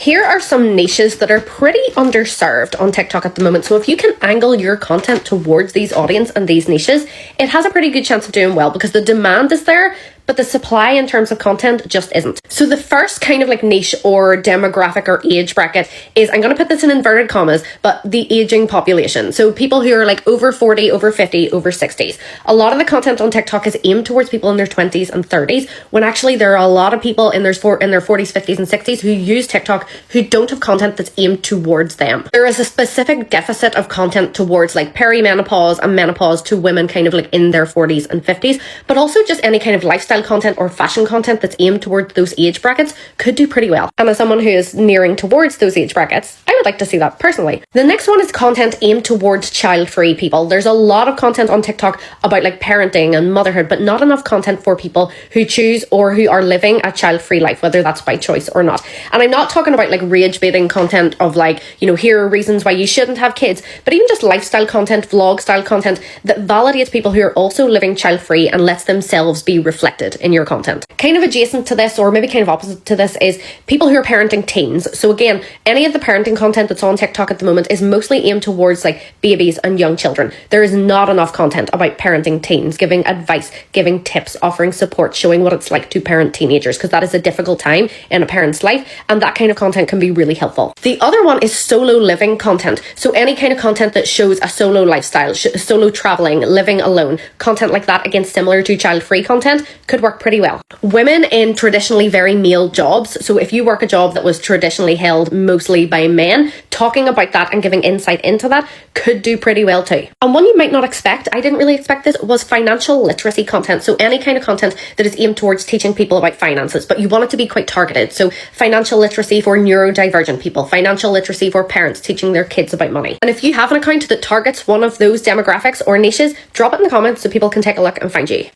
Here are some niches that are pretty underserved on TikTok at the moment. So if you can angle your content towards these audience and these niches, it has a pretty good chance of doing well because the demand is there, but the supply in terms of content just isn't. So the first kind of like niche or demographic or age bracket is, I'm going to put this in inverted commas, but the aging population. So people who are like over 40, over 50, over 60s. A lot of the content on TikTok is aimed towards people in their 20s and 30s, when actually there are a lot of people in their 40s, 50s and 60s who use TikTok who don't have content that's aimed towards them. There is a specific deficit of content towards like perimenopause and menopause to women kind of like in their 40s and 50s, but also just any kind of lifestyle content or fashion content that's aimed towards those age brackets could do pretty well. And as someone who is nearing towards those age brackets, I would like to see that personally. The next one is content aimed towards child-free people. There's a lot of content on TikTok about like parenting and motherhood, but not enough content for people who choose or who are living a child-free life, whether that's by choice or not. And I'm not talking about like rage baiting content of like, you know, here are reasons why you shouldn't have kids, but even just lifestyle content, vlog style content that validates people who are also living child-free and lets themselves be reflected in your content. Kind of adjacent to this, or maybe kind of opposite to this, is people who are parenting teens. So again, any of the parenting content that's on TikTok at the moment is mostly aimed towards like babies and young children. There is not enough content about parenting teens, giving advice, giving tips, offering support, showing what it's like to parent teenagers, because that is a difficult time in a parent's life, and that kind of content can be really helpful. The other one is solo living content. So any kind of content that shows a solo lifestyle, solo traveling, living alone, content like that, again similar to child-free content, could work pretty well. Women in traditionally very male jobs, so if you work a job that was traditionally held mostly by men, talking about that and giving insight into that could do pretty well too. And one you might not expect, I didn't really expect this, was financial literacy content. So any kind of content that is aimed towards teaching people about finances, but you want it to be quite targeted. So financial literacy for neurodivergent people, financial literacy for parents teaching their kids about money. And if you have an account that targets one of those demographics or niches, drop it in the comments so people can take a look and find you.